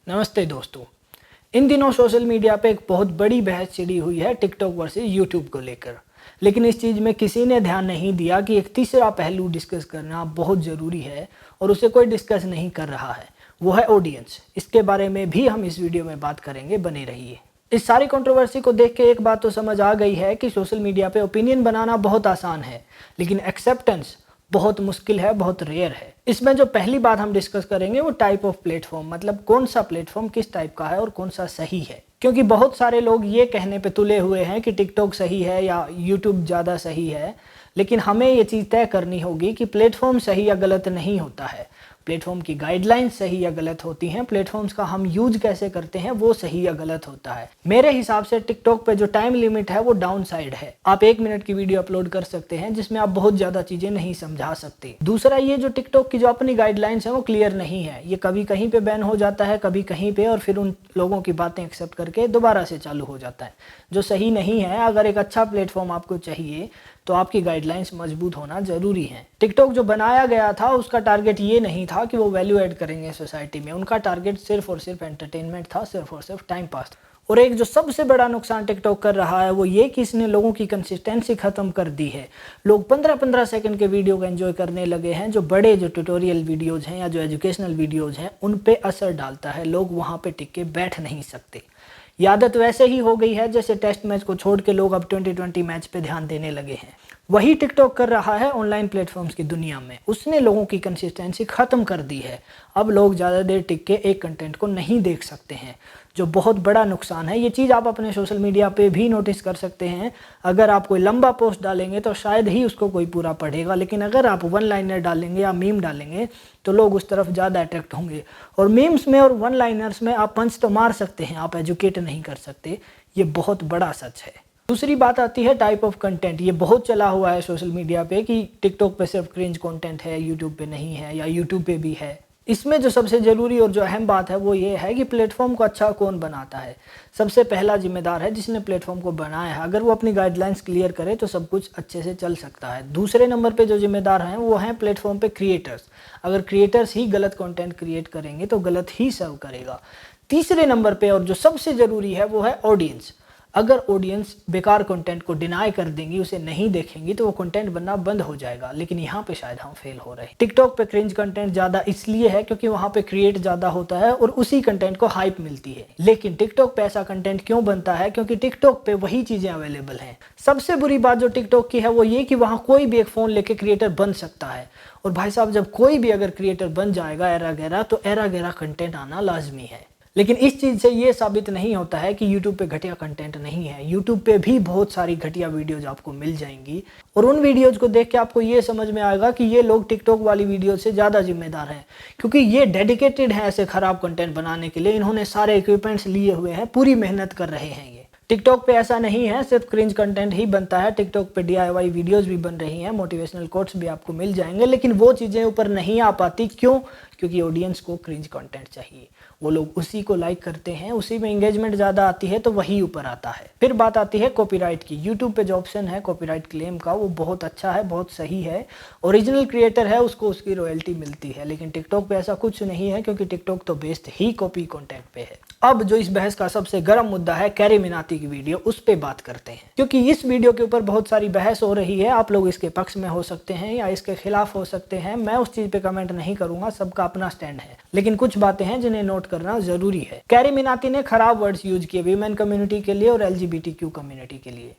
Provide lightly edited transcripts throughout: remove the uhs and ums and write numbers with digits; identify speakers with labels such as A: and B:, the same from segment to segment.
A: नमस्ते दोस्तों। इन दिनों सोशल मीडिया पे एक बहुत बड़ी बहस छिड़ी हुई है टिकटॉक वर्सेस यूट्यूब को लेकर। लेकिन इस चीज़ में किसी ने ध्यान नहीं दिया कि एक तीसरा पहलू डिस्कस करना बहुत ज़रूरी है और उसे कोई डिस्कस नहीं कर रहा है, वो है ऑडियंस। इसके बारे में भी हम इस वीडियो में बात करेंगे, बने रहिए। इस सारी कंट्रोवर्सी को देख के एक बात तो समझ आ गई है कि सोशल मीडिया पे ओपिनियन बनाना बहुत आसान है, लेकिन एक्सेप्टेंस बहुत मुश्किल है, बहुत रेयर है। इसमें जो पहली बात हम डिस्कस करेंगे वो टाइप ऑफ प्लेटफॉर्म, मतलब कौन सा प्लेटफॉर्म किस टाइप का है और कौन सा सही है। क्योंकि बहुत सारे लोग ये कहने पे तुले हुए हैं कि टिकटॉक सही है या यूट्यूब ज़्यादा सही है, लेकिन हमें ये चीज़ तय करनी होगी कि प्लेटफॉर्म सही या गलत नहीं होता है। प्लेटफॉर्म की गाइडलाइंस सही या गलत होती हैं, प्लेटफॉर्म्स का हम यूज कैसे करते हैं वो सही या गलत होता है। मेरे हिसाब से टिकटॉक पे जो टाइम लिमिट है वो डाउन साइड है। आप 1 मिनट की वीडियो अपलोड कर सकते हैं जिसमें आप बहुत ज़्यादा चीज़ें नहीं समझा सकते। दूसरा, ये जो टिकटॉक की जो अपनी गाइडलाइंस है वो क्लियर नहीं है। ये कभी कहीं पे बैन हो जाता है, कभी कहीं पे, और फिर उन लोगों की बातें एक्सेप्ट करके दोबारा से चालू हो जाता है, जो सही नहीं है। अगर एक अच्छा प्लेटफॉर्म आपको चाहिए तो आपकी गाइडलाइंस मजबूत होना जरूरी है। टिकटॉक जो बनाया गया था उसका टारगेट ये नहीं था कि वो वैल्यू ऐड करेंगे सोसाइटी में। उनका टारगेट सिर्फ और सिर्फ एंटरटेनमेंट था, सिर्फ और सिर्फ टाइम पास। और एक जो सबसे बड़ा नुकसान टिकटॉक कर रहा है वो ये कि इसने लोगों की कंसिस्टेंसी खत्म कर दी है। लोग 15-15 सेकंड के वीडियो को एंजॉय करने लगे हैं। जो बड़े जो ट्यूटोरियल वीडियोज हैं या जो एजुकेशनल वीडियोज हैं उन पे असर डालता है। लोग वहाँ पे टिक के बैठ नहीं सकते। ये आदत वैसे ही हो गई है जैसे टेस्ट मैच को छोड़ के लोग अब 2020 मैच पे ध्यान देने लगे हैं। वही टिकटॉक कर रहा है ऑनलाइन प्लेटफॉर्म्स की दुनिया में। उसने लोगों की कंसिस्टेंसी खत्म कर दी है। अब लोग ज़्यादा देर टिक के एक कंटेंट को नहीं देख सकते हैं, जो बहुत बड़ा नुकसान है। ये चीज़ आप अपने सोशल मीडिया पे भी नोटिस कर सकते हैं। अगर आप कोई लंबा पोस्ट डालेंगे तो शायद ही उसको कोई पूरा पढ़ेगा, लेकिन अगर आप वन लाइनर डालेंगे या मीम डालेंगे तो लोग उस तरफ ज़्यादा अट्रैक्ट होंगे। और मीम्स में और वन लाइनर्स में आप पंच तो मार सकते हैं, आप एजुकेट नहीं कर सकते। ये बहुत बड़ा सच है। दूसरी बात आती है टाइप ऑफ कंटेंट। ये बहुत चला हुआ है सोशल मीडिया पे कि टिकटॉक पे सिर्फ क्रिंज कंटेंट है, यूट्यूब पे नहीं है, या यूट्यूब पे भी है। इसमें जो सबसे ज़रूरी और जो अहम बात है वो ये है कि प्लेटफॉर्म को अच्छा कौन बनाता है। सबसे पहला जिम्मेदार है जिसने प्लेटफॉर्म को बनाया है। अगर वो अपनी गाइडलाइंस क्लियर करे तो सब कुछ अच्छे से चल सकता है। दूसरे नंबर पे जो जिम्मेदार हैं वो हैं प्लेटफॉर्म पे क्रिएटर्स। अगर क्रिएटर्स ही गलत कंटेंट क्रिएट करेंगे तो गलत ही सर्व करेगा। तीसरे नंबर पे और जो सबसे ज़रूरी है वो है ऑडियंस। अगर ऑडियंस बेकार कंटेंट को डिनाई कर देंगी, उसे नहीं देखेंगी, तो वो कंटेंट बनना बंद हो जाएगा। लेकिन यहाँ पे शायद हम फेल हो रहे हैं। टिकटॉक पे क्रिंज कंटेंट ज़्यादा इसलिए है क्योंकि वहाँ पे क्रिएट ज़्यादा होता है और उसी कंटेंट को हाइप मिलती है। लेकिन टिकटॉक पे ऐसा कंटेंट क्यों बनता है? क्योंकि टिकटॉक पे वही चीज़ें अवेलेबल हैं। सबसे बुरी बात जो टिकटॉक की है वो ये कि वहाँ कोई भी एक फ़ोन लेके क्रिएटर बन सकता है। और भाई साहब, जब कोई भी अगर क्रिएटर बन जाएगा एरा गैरा, तो एरा गैरा कंटेंट आना लाजमी है। लेकिन इस चीज़ से ये साबित नहीं होता है कि YouTube पे घटिया कंटेंट नहीं है। YouTube पे भी बहुत सारी घटिया वीडियोज आपको मिल जाएंगी और उन वीडियोज को देख के आपको ये समझ में आएगा कि ये लोग टिकटॉक वाली वीडियो से ज़्यादा जिम्मेदार हैं, क्योंकि ये डेडिकेटेड हैं ऐसे ख़राब कंटेंट बनाने के लिए। इन्होंने सारे इक्विपमेंट्स लिए हुए हैं, पूरी मेहनत कर रहे हैं। ये टिकटॉक पे ऐसा नहीं है सिर्फ क्रिंज कंटेंट ही बनता है। टिकटॉक पे DIY वीडियोस भी बन रही हैं, मोटिवेशनल कोट्स भी आपको मिल जाएंगे, लेकिन वो चीज़ें ऊपर नहीं आ पाती। क्यों? क्योंकि ऑडियंस को क्रिंज कंटेंट चाहिए। वो लोग उसी को लाइक करते हैं, उसी में एंगेजमेंट ज़्यादा आती है, तो वही ऊपर आता है। फिर बात आती है कॉपीराइट की। यूट्यूब पे जो ऑप्शन है कॉपीराइट क्लेम का, वो बहुत अच्छा है, बहुत सही है। ओरिजिनल क्रिएटर है उसको उसकी रॉयल्टी मिलती है। लेकिन टिकटॉक पे ऐसा कुछ नहीं है, क्योंकि टिकटॉक तो बेस्ड ही कॉपी कंटेंट पे है। अब जो इस बहस का सबसे गर्म मुद्दा है कैरी मिनाटी की वीडियो, उस पे बात करते हैं। क्योंकि इस वीडियो के ऊपर बहुत सारी बहस हो रही है। आप लोग इसके पक्ष में हो सकते हैं या इसके खिलाफ हो सकते हैं। मैं उस चीज़ पे कमेंट नहीं करूंगा, सबका अपना स्टैंड है। लेकिन कुछ बातें हैं जिन्हें नोट करना जरूरी है। कैरी मिनाटी ने खराब वर्ड्स यूज किए वीमेन कम्युनिटी के लिए और LGBTQ कम्युनिटी के लिए,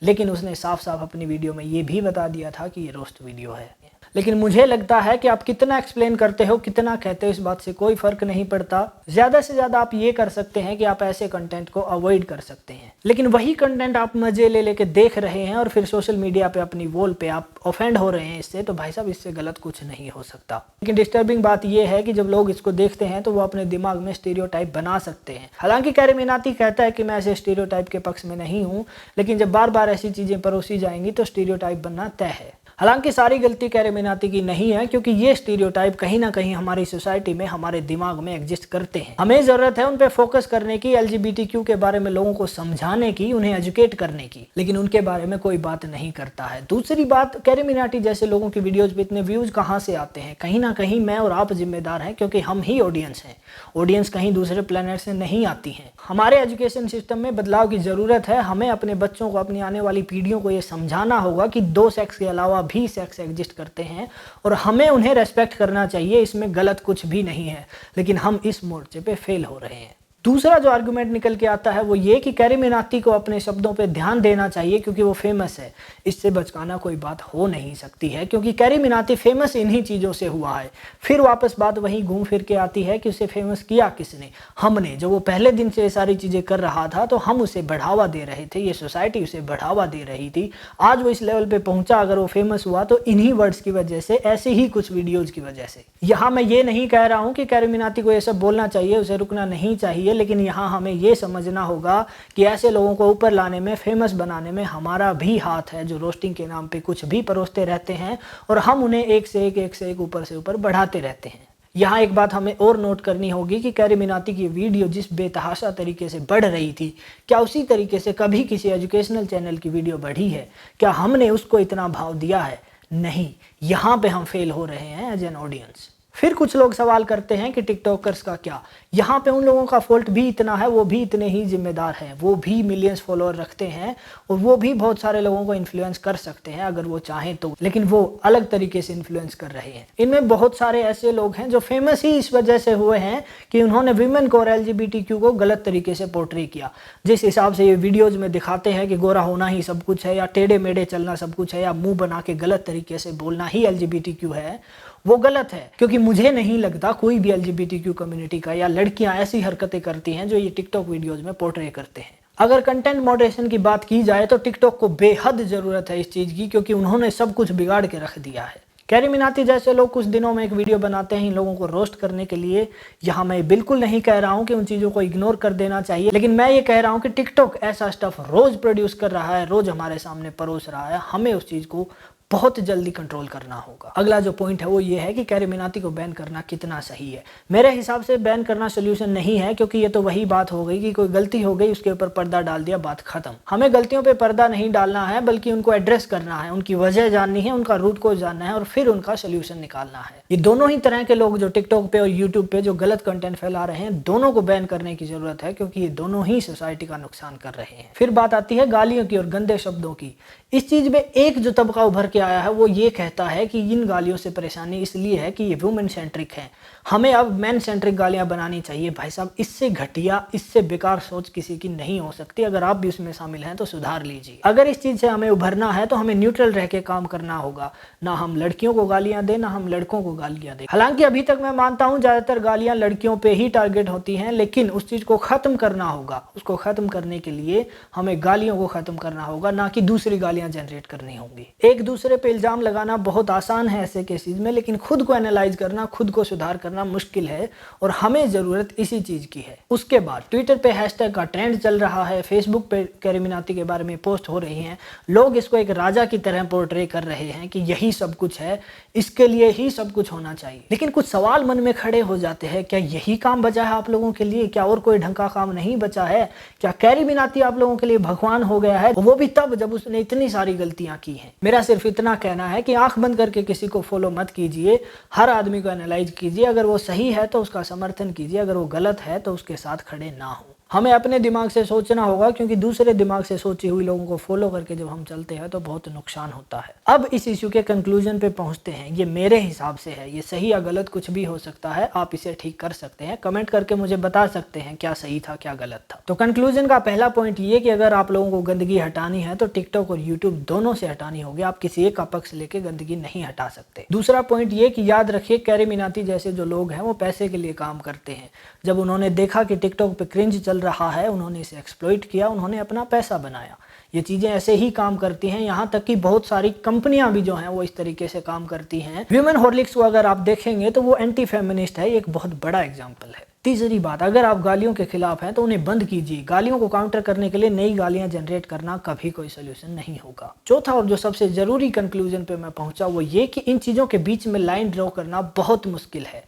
A: लेकिन उसने साफ साफ अपनी वीडियो में ये भी बता दिया था कि ये रोस्ट वीडियो है। लेकिन मुझे लगता है कि आप कितना एक्सप्लेन करते हो, कितना कहते हो, इस बात से कोई फर्क नहीं पड़ता। ज़्यादा से ज़्यादा आप ये कर सकते हैं कि आप ऐसे कंटेंट को अवॉइड कर सकते हैं। लेकिन वही कंटेंट आप मजे ले लेके देख रहे हैं और फिर सोशल मीडिया पे अपनी वॉल पे आप ऑफेंड हो रहे हैं इससे, तो भाई साहब इससे गलत कुछ नहीं हो सकता। लेकिन डिस्टर्बिंग बात यह है कि जब लोग इसको देखते हैं तो वो अपने दिमाग में स्टीरियोटाइप बना सकते हैं। हालांकि कैरी मिनाटी कहता है कि मैं ऐसे स्टीरियोटाइप के पक्ष में नहीं हूँ, लेकिन जब बार बार ऐसी चीज़ें परोसी जाएंगी तो स्टीरियोटाइप बनना तय है। हालांकि सारी गलती कैरी मिनाटी की नहीं है, क्योंकि ये स्टीरियोटाइप कहीं ना कहीं हमारी सोसाइटी में, हमारे दिमाग में एग्जिस्ट करते हैं। हमें जरूरत है उन पे फोकस करने की, LGBTQ के बारे में लोगों को समझाने की, उन्हें एजुकेट करने की, लेकिन उनके बारे में कोई बात नहीं करता है। दूसरी बात, कैरी मिनाटी जैसे लोगों की वीडियोज पे इतने व्यूज कहां से आते हैं? कहीं ना कहीं मैं और आप जिम्मेदार हैं, क्योंकि हम ही ऑडियंस हैं। ऑडियंस कहीं दूसरे प्लेनेट से नहीं आती है। हमारे एजुकेशन सिस्टम में बदलाव की जरूरत है। हमें अपने बच्चों को, अपनी आने वाली पीढ़ियों को यह समझाना होगा कि दो सेक्स के अलावा भी सेक्स एग्जिस्ट करते हैं और हमें उन्हें रेस्पेक्ट करना चाहिए। इसमें गलत कुछ भी नहीं है, लेकिन हम इस मोर्चे पे फेल हो रहे हैं। दूसरा जो आर्गुमेंट निकल के आता है वो ये कि कैरी मिनाटी को अपने शब्दों पे ध्यान देना चाहिए क्योंकि वो फेमस है। इससे बचकाना कोई बात हो नहीं सकती है, क्योंकि कैरी मिनाटी फेमस इन्हीं चीज़ों से हुआ है। फिर वापस बात वहीं घूम फिर के आती है कि उसे फेमस किया किसने? हमने। जब वो पहले दिन से ये सारी चीज़ें कर रहा था तो हम उसे बढ़ावा दे रहे थे, ये सोसाइटी उसे बढ़ावा दे रही थी। आज वो इस लेवल पे पहुंचा, अगर वो फेमस हुआ तो इन्हीं वर्ड्स की वजह से, ऐसे ही कुछ वीडियोज़ की वजह से। यहाँ मैं ये नहीं कह रहा हूँ कि कैरी मिनाटी को ये सब बोलना चाहिए, उसे रुकना नहीं चाहिए, लेकिन यहाँ हमें ये समझना होगा कि ऐसे लोगों को ऊपर लाने में, फेमस बनाने में हमारा भी हाथ है, जो रोस्टिंग के नाम पे कुछ भी परोसते रहते हैं और हम उन्हें एक से एक ऊपर से ऊपर बढ़ाते रहते हैं। यहाँ एक बात हमें और नोट करनी होगी कि कैरी मिनाटी की वीडियो जिस बेतहाशा तरीके से बढ़ रही थी, क्या उसी तरीके से कभी किसी एजुकेशनल चैनल की वीडियो बढ़ी है? क्या हमने उसको इतना भाव दिया है? नहीं। यहाँ पे हम फेल हो रहे हैं एज एन ऑडियंस। फिर कुछ लोग सवाल करते हैं कि टिकटॉकर्स का क्या? यहाँ पे उन लोगों का फॉल्ट भी इतना है, वो भी इतने ही जिम्मेदार हैं, वो भी मिलियंस फॉलोअर रखते हैं और वो भी बहुत सारे लोगों को इन्फ्लुएंस कर सकते हैं अगर वो चाहें तो, लेकिन वो अलग तरीके से इन्फ्लुएंस कर रहे हैं। इनमें बहुत सारे ऐसे लोग हैं जो फेमस ही इस वजह से हुए हैं कि उन्होंने विमेन को और LGBTQ को गलत तरीके से पोर्ट्रे किया। जिस हिसाब से ये वीडियोज में दिखाते हैं कि गोरा होना ही सब कुछ है, या टेढ़े मेढ़े चलना सब कुछ है, या मुंह बना के गलत तरीके से बोलना ही LGBTQ है, वो गलत है। क्योंकि मुझे नहीं लगता कोई भी LGBTQ कम्युनिटी का या लड़कियां ऐसी हरकतें करती हैं जो ये टिकटॉक वीडियोज में पोर्ट्रे करते हैं। अगर कंटेंट मॉडरेशन की बात की जाए तो टिकटॉक को बेहद जरूरत है इस चीज की, क्योंकि उन्होंने सब कुछ बिगाड़ के रख दिया है। कैरी मिनाटी जैसे लोग कुछ दिनों में एक वीडियो बनाते हैं इन लोगों को रोस्ट करने के लिए। यहाँ मैं बिल्कुल नहीं कह रहा हूँ कि उन चीज़ों को इग्नोर कर देना चाहिए, लेकिन मैं ये कह रहा हूँ कि टिकटॉक ऐसा स्टफ रोज प्रोड्यूस कर रहा है, रोज हमारे सामने परोस रहा है। हमें उस चीज़ को बहुत जल्दी कंट्रोल करना होगा। अगला जो पॉइंट है वो ये है कि कैरी मिनाटी को बैन करना कितना सही है। मेरे हिसाब से बैन करना सोल्यूशन नहीं है, क्योंकि ये तो वही बात हो गई कि कोई गलती हो गई, उसके ऊपर पर्दा डाल दिया, बात खत्म। हमें गलतियों पे पर्दा नहीं डालना है, बल्कि उनको एड्रेस करना है, उनकी वजह जाननी है, उनका रूट कोज जानना है और फिर उनका सोल्यूशन निकालना है। ये दोनों ही तरह के लोग जो टिकटॉक पे और यूट्यूब पे जो गलत कंटेंट फैला रहे हैं, दोनों को बैन करने की जरूरत है, क्योंकि ये दोनों ही सोसाइटी का नुकसान कर रहे हैं। फिर बात आती है गालियों की और गंदे शब्दों की। इस चीज में एक जो तबका उभर के आया है वो ये कहता है कि इन गालियों से परेशानी इसलिए है कि ये वुमेन सेंट्रिक है, हमें अब मैन सेंट्रिक गालियां बनानी चाहिए। भाई साहब, इससे घटिया, इससे बेकार सोच किसी की नहीं हो सकती। अगर आप भी उसमें शामिल हैं तो सुधार लीजिए। अगर इस चीज से हमें उभरना है तो हमें न्यूट्रल रह के काम करना होगा। ना हम लड़कियों को गालियां दें, ना हम लड़कों को गालियां दें। हालांकि अभी तक मैं मानता हूं ज्यादातर गालियां लड़कियों पे ही टारगेट होती हैं, लेकिन उस चीज को खत्म करना होगा। उसको खत्म करने के लिए हमें गालियों को खत्म करना होगा, ना कि दूसरी गालियां जनरेट करनी होंगी। एक दूसरे पे इल्जाम लगाना बहुत आसान है ऐसे केसेस में, लेकिन खुद को एनालाइज करना, खुद को सुधार करना मुश्किल है और हमें जरूरत इसी चीज की है। उसके बाद ट्विटर पे हैशटैग का ट्रेंड चल रहा है, फेसबुक पे कैरी मिनाटी के बारे में पोस्ट हो रही हैं। लोग इसको एक राजा की तरह पोर्ट्रे कर रहे हैं कि यही सब कुछ है, इसके लिए ही सब कुछ होना चाहिए। लेकिन कुछ सवाल मन में खड़े हो जाते हैं, क्या यही काम बचा है आप लोगों के लिए? क्या और कोई ढंग का काम नहीं बचा है? क्या कैरी मिनाटी आप लोगों के लिए भगवान हो गया है, वो भी तब जब उसने इतनी सारी गलतियां की हैं? मेरा सिर्फ इतना कहना है कि आंख बंद करके किसी को फॉलो मत कीजिए, हर आदमी को एनालाइज कीजिए। अगर वो सही है तो उसका समर्थन कीजिए, अगर वो गलत है तो उसके साथ खड़े ना हो। हमें अपने दिमाग से सोचना होगा, क्योंकि दूसरे दिमाग से सोची हुई लोगों को फॉलो करके जब हम चलते हैं तो बहुत नुकसान होता है। अब इस इश्यू के कंक्लूजन पे पहुंचते हैं। ये मेरे हिसाब से है, ये सही या गलत कुछ भी हो सकता है, आप इसे ठीक कर सकते हैं। कमेंट करके मुझे बता सकते हैं क्या सही था क्या गलत था। तो कंक्लूजन का पहला पॉइंट ये कि अगर आप लोगों को गंदगी हटानी है तो टिकटॉक और यूट्यूब दोनों से हटानी होगी। आप किसी एक का पक्ष लेके गंदगी नहीं हटा सकते। दूसरा पॉइंट ये कि याद रखिए, कैरी मिनाटी जैसे जो लोग हैं वो पैसे के लिए काम करते हैं। जब उन्होंने देखा कि टिकटॉक पे क्रिंज चल रहा है, उन्होंने इसे एक्सप्लॉइट किया, उन्होंने अपना पैसा बनाया। ये चीजें ऐसे ही काम करती हैं। यहाँ तक कि बहुत सारी कंपनियां भी जो हैं वो इस तरीके से काम करती हैं। ह्यूमन हॉर्लिक्स को अगर आप देखेंगे तो वो एंटी फेमिनिस्ट है, एक बहुत बड़ा एग्जाम्पल है। तीसरी बात, अगर आप गालियों के खिलाफ हैं तो उन्हें बंद कीजिए। गालियों को काउंटर करने के लिए नई गालियां जनरेट करना कभी कोई सोल्यूशन नहीं होगा। चौथा और जो सबसे ज़रूरी कंक्लूजन पे मैं पहुंचा वो ये कि इन चीज़ों के बीच में लाइन ड्रॉ करना बहुत मुश्किल है।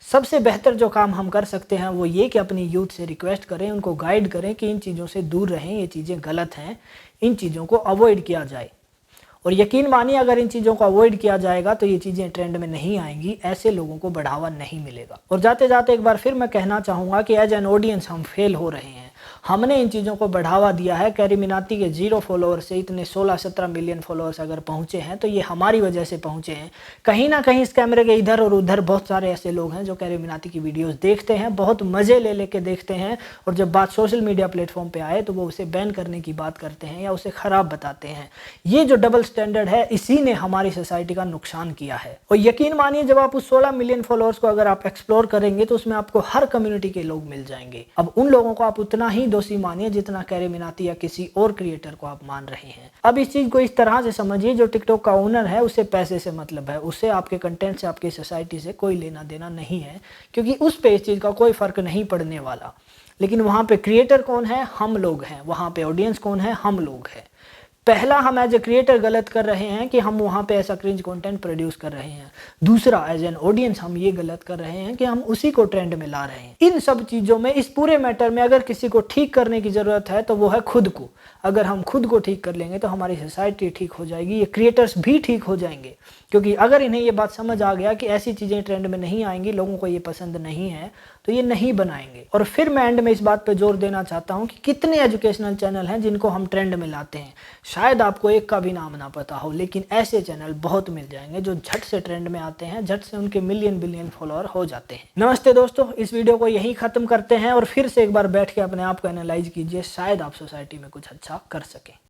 A: सबसे बेहतर जो काम हम कर सकते हैं वो ये कि अपनी यूथ से रिक्वेस्ट करें, उनको गाइड करें कि इन चीज़ों से दूर रहें, ये चीज़ें गलत हैं, इन चीज़ों को अवॉइड किया जाए। और यकीन मानिए अगर इन चीज़ों को अवॉइड किया जाएगा तो ये चीज़ें ट्रेंड में नहीं आएंगी, ऐसे लोगों को बढ़ावा नहीं मिलेगा। और जाते जाते एक बार फिर मैं कहना चाहूँगा कि एज एन ऑडियंस हम फेल हो रहे हैं। हमने इन चीज़ों को बढ़ावा दिया है। कैरी मिनाटी के 0 फॉलोअर से इतने 16-17 मिलियन फॉलोअर्स अगर पहुँचे हैं तो ये हमारी वजह से पहुँचे हैं। कहीं ना कहीं इस कैमरे के इधर और उधर बहुत सारे ऐसे लोग हैं जो कैरी मिनाटी की वीडियोस देखते हैं, बहुत मज़े ले लेके देखते हैं, और जब बात सोशल मीडिया प्लेटफॉर्म पे आए तो वो उसे बैन करने की बात करते हैं या उसे ख़राब बताते हैं। ये जो डबल स्टैंडर्ड है इसी ने हमारी सोसाइटी का नुकसान किया है। और यकीन मानिए जब आप उस 16 मिलियन फॉलोअर्स को अगर आप एक्सप्लोर करेंगे तो उसमें आपको हर कम्युनिटी के लोग मिल जाएंगे। अब उन लोगों को आप उतना ही दोषी मानिए जितना कैरी मिनाटी या किसी और क्रिएटर को आप मान रहे हैं। अब इस चीज को इस तरह से समझिए, जो टिकटॉक का ओनर है उसे पैसे से मतलब है, उसे आपके कंटेंट से, आपकी सोसाइटी से कोई लेना देना नहीं है, क्योंकि उस पे इस चीज का कोई फर्क नहीं पड़ने वाला। लेकिन वहां पे क्रिएटर कौन है? हम लोग हैं। वहां पे ऑडियंस कौन है? हम लोग हैं। पहला, हम एज ए क्रिएटर गलत कर रहे हैं कि हम वहाँ पे ऐसा क्रिंज कंटेंट प्रोड्यूस कर रहे हैं। दूसरा, एज एन ऑडियंस हम ये गलत कर रहे हैं कि हम उसी को ट्रेंड में ला रहे हैं। इन सब चीज़ों में, इस पूरे मैटर में अगर किसी को ठीक करने की ज़रूरत है तो वो है खुद को। अगर हम खुद को ठीक कर लेंगे तो हमारी सोसाइटी ठीक हो जाएगी, ये क्रिएटर्स भी ठीक हो जाएंगे। क्योंकि अगर इन्हें ये बात समझ आ गया कि ऐसी चीज़ें ट्रेंड में नहीं आएंगी, लोगों को ये पसंद नहीं है, तो ये नहीं बनाएंगे। और फिर मैं एंड में इस बात पे जोर देना चाहता हूँ कि कितने एजुकेशनल चैनल हैं जिनको हम ट्रेंड में लाते हैं। शायद आपको एक का भी नाम ना पता हो, लेकिन ऐसे चैनल बहुत मिल जाएंगे जो झट से ट्रेंड में आते हैं, झट से उनके मिलियन बिलियन फॉलोअर हो जाते हैं। नमस्ते दोस्तों, इस वीडियो को यहीं ख़त्म करते हैं और फिर से एक बार बैठ के अपने आप को एनालाइज कीजिए, शायद आप सोसाइटी में कुछ अच्छा कर सकें।